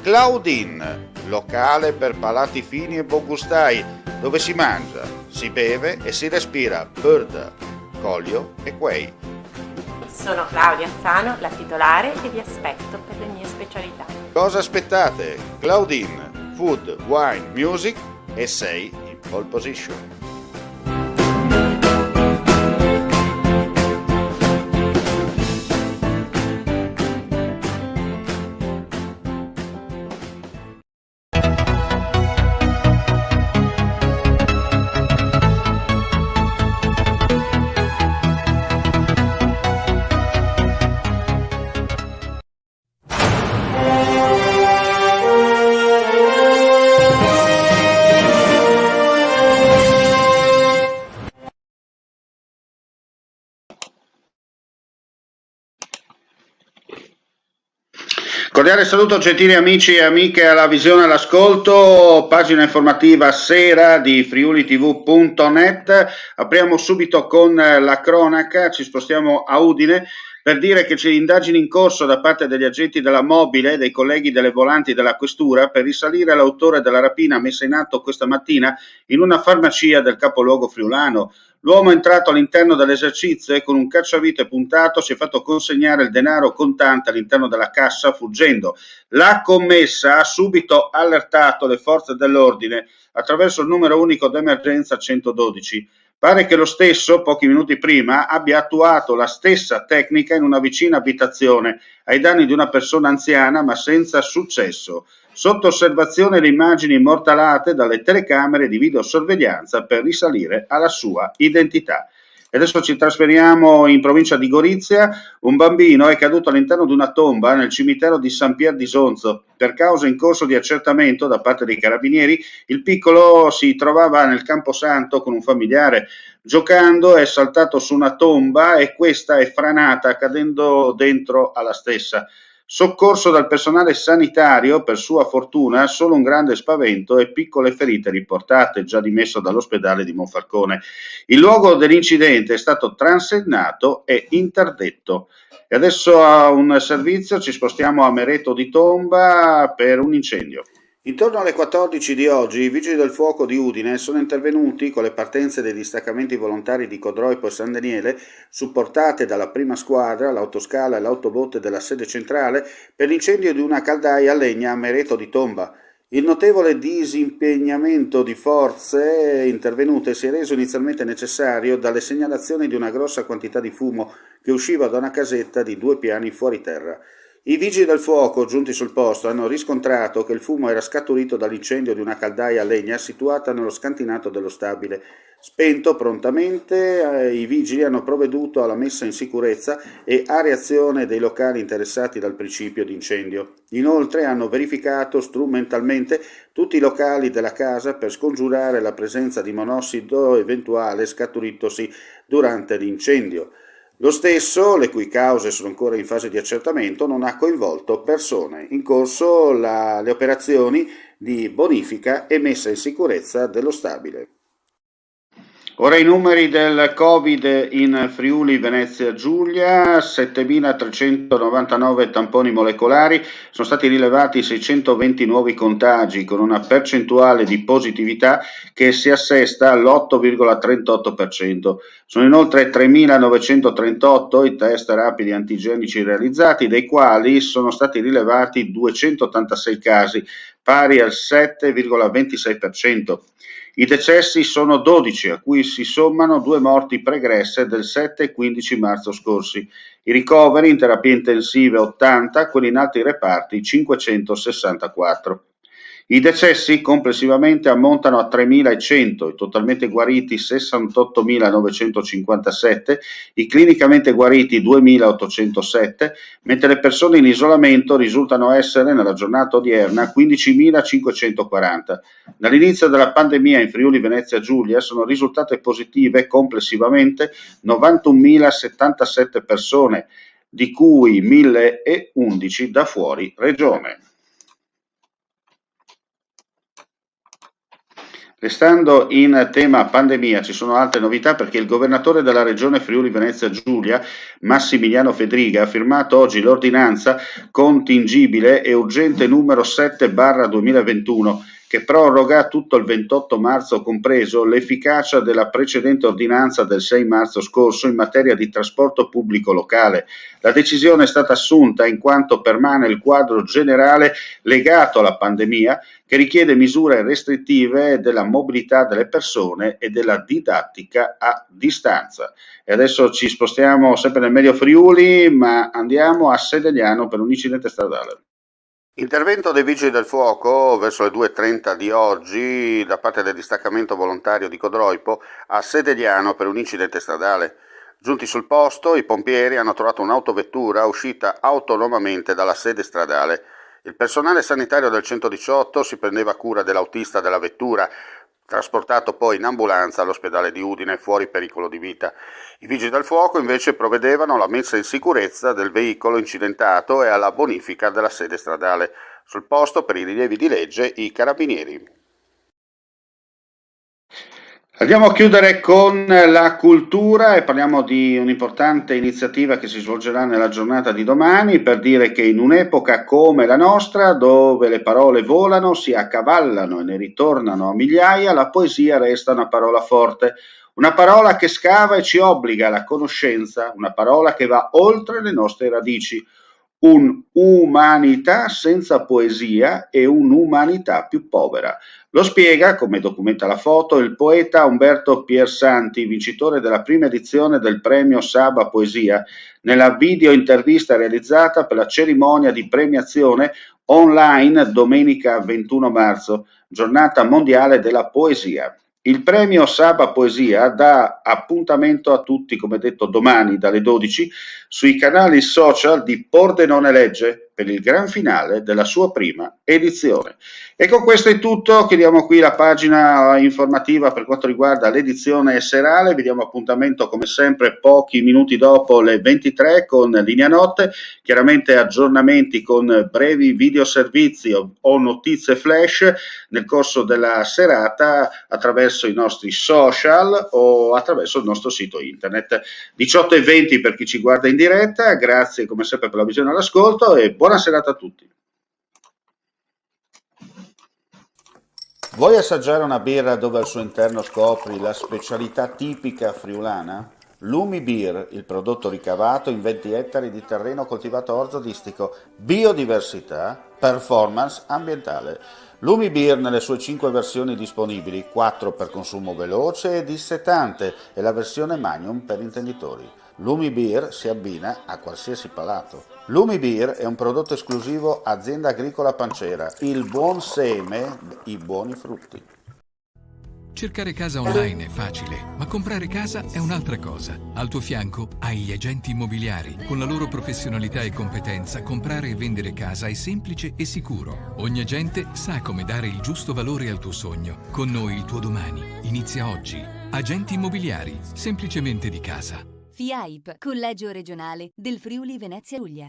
Claudine, locale per palati fini e buongustai, dove si mangia, si beve e si respira bird, Collio e Quay. Sono Claudia Azzano, la titolare, e vi aspetto per le mie specialità. Cosa aspettate? Claudine, food, wine, music e sei in pole position. Cordiale saluto gentili amici e amiche alla visione e all'ascolto, pagina informativa sera di friulitv.net. Apriamo subito con la cronaca, ci spostiamo a Udine per dire che c'è indagini in corso da parte degli agenti della mobile e dei colleghi delle volanti della questura per risalire l'autore della rapina messa in atto questa mattina in una farmacia del capoluogo friulano. L'uomo è entrato all'interno dell'esercizio e con un cacciavite puntato si è fatto consegnare il denaro contante all'interno della cassa fuggendo. La commessa ha subito allertato le forze dell'ordine attraverso il numero unico d'emergenza 112. Pare che lo stesso, pochi minuti prima, abbia attuato la stessa tecnica in una vicina abitazione ai danni di una persona anziana, ma senza successo. Sotto osservazione le immagini immortalate dalle telecamere di videosorveglianza per risalire alla sua identità. E adesso ci trasferiamo in provincia di Gorizia. Un bambino è caduto all'interno di una tomba nel cimitero di San Pier di Sonzo. Per causa in corso di accertamento da parte dei carabinieri, il piccolo si trovava nel Camposanto con un familiare. Giocando è saltato su una tomba e questa è franata cadendo dentro alla stessa. Soccorso dal personale sanitario, per sua fortuna, solo un grande spavento e piccole ferite riportate, già dimesso dall'ospedale di Monfalcone. Il luogo dell'incidente è stato transennato e interdetto. E adesso a un servizio ci spostiamo a Mereto di Tomba per un incendio. Intorno alle 14 di oggi i vigili del fuoco di Udine sono intervenuti con le partenze dei distaccamenti volontari di Codroipo e San Daniele, supportate dalla prima squadra, l'autoscala e l'autobotte della sede centrale, per l'incendio di una caldaia a legna a Mereto di Tomba. Il notevole disimpegnamento di forze intervenute si è reso inizialmente necessario dalle segnalazioni di una grossa quantità di fumo che usciva da una casetta di 2 piani fuori terra. I vigili del fuoco, giunti sul posto, hanno riscontrato che il fumo era scaturito dall'incendio di una caldaia a legna situata nello scantinato dello stabile. Spento prontamente, i vigili hanno provveduto alla messa in sicurezza e areazione dei locali interessati dal principio d'incendio. Inoltre hanno verificato strumentalmente tutti i locali della casa per scongiurare la presenza di monossido eventuale scaturitosi durante l'incendio. Lo stesso, le cui cause sono ancora in fase di accertamento, non ha coinvolto persone. In corso le operazioni di bonifica e messa in sicurezza dello stabile. Ora i numeri del Covid in Friuli Venezia Giulia: 7.399 tamponi molecolari, sono stati rilevati 620 nuovi contagi con una percentuale di positività che si assesta all'8,38%. Sono inoltre 3.938 i test rapidi antigenici realizzati, dei quali sono stati rilevati 286 casi, pari al 7,26%. I decessi sono 12, a cui si sommano 2 morti pregresse del 7 e 15 marzo scorsi. I ricoveri in terapia intensiva 80, quelli in altri reparti 564. I decessi complessivamente ammontano a 3.100, i totalmente guariti 68.957, i clinicamente guariti 2.807, mentre le persone in isolamento risultano essere nella giornata odierna 15.540. Dall'inizio della pandemia in Friuli Venezia Giulia sono risultate positive complessivamente 91.077 persone, di cui 1.011 da fuori regione. Restando in tema pandemia, ci sono altre novità perché il governatore della regione Friuli Venezia Giulia, Massimiliano Fedriga, ha firmato oggi l'ordinanza contingibile e urgente numero 7/2021 che proroga tutto il 28 marzo compreso l'efficacia della precedente ordinanza del 6 marzo scorso in materia di trasporto pubblico locale. La decisione è stata assunta in quanto permane il quadro generale legato alla pandemia che richiede misure restrittive della mobilità delle persone e della didattica a distanza. E adesso ci spostiamo sempre nel Medio Friuli, ma andiamo a Sedegliano per un incidente stradale. Intervento dei Vigili del Fuoco verso le 2:30 di oggi da parte del distaccamento volontario di Codroipo a Sedegliano per un incidente stradale. Giunti sul posto, i pompieri hanno trovato un'autovettura uscita autonomamente dalla sede stradale. Il personale sanitario del 118 si prendeva cura dell'autista della vettura, trasportato poi in ambulanza all'ospedale di Udine fuori pericolo di vita. I vigili del fuoco invece provvedevano alla messa in sicurezza del veicolo incidentato e alla bonifica della sede stradale. Sul posto, per i rilievi di legge, i carabinieri. Andiamo a chiudere con la cultura e parliamo di un'importante iniziativa che si svolgerà nella giornata di domani per dire che in un'epoca come la nostra, dove le parole volano, si accavallano e ne ritornano a migliaia, la poesia resta una parola forte, una parola che scava e ci obbliga alla conoscenza, una parola che va oltre le nostre radici. Un'umanità senza poesia è un'umanità più povera. Lo spiega, come documenta la foto, il poeta Umberto Piersanti, vincitore della prima edizione del premio Saba Poesia, nella video intervista realizzata per la cerimonia di premiazione online domenica 21 marzo, giornata mondiale della poesia. Il premio Saba Poesia dà appuntamento a tutti, come detto, domani dalle 12 sui canali social di Pordenone Legge per il gran finale della sua prima edizione. E con questo è tutto, chiudiamo qui la pagina informativa per quanto riguarda l'edizione serale, vi diamo appuntamento come sempre pochi minuti dopo le 23 con Linea Notte, chiaramente aggiornamenti con brevi videoservizi o notizie flash nel corso della serata attraverso i nostri social o attraverso il nostro sito internet. 18:20 per chi ci guarda in diretta, grazie come sempre per la visione e l'ascolto e buona serata a tutti. Vuoi assaggiare una birra dove al suo interno scopri la specialità tipica friulana? Lumi Beer, il prodotto ricavato in 20 ettari di terreno coltivato a orzo distico, biodiversità, performance ambientale. Lumi Beer nelle sue 5 versioni disponibili, 4 per consumo veloce e dissetante e la versione Magnum per intenditori. Lumi Beer si abbina a qualsiasi palato. Lumi Beer è un prodotto esclusivo Azienda Agricola Pancera, il buon seme, i buoni frutti. Cercare casa online è facile, ma comprare casa è un'altra cosa. Al tuo fianco hai gli agenti immobiliari. Con la loro professionalità e competenza, comprare e vendere casa è semplice e sicuro. Ogni agente sa come dare il giusto valore al tuo sogno. Con noi il tuo domani inizia oggi. Agenti immobiliari, semplicemente di casa. FIAIP, Collegio Regionale del Friuli Venezia Giulia.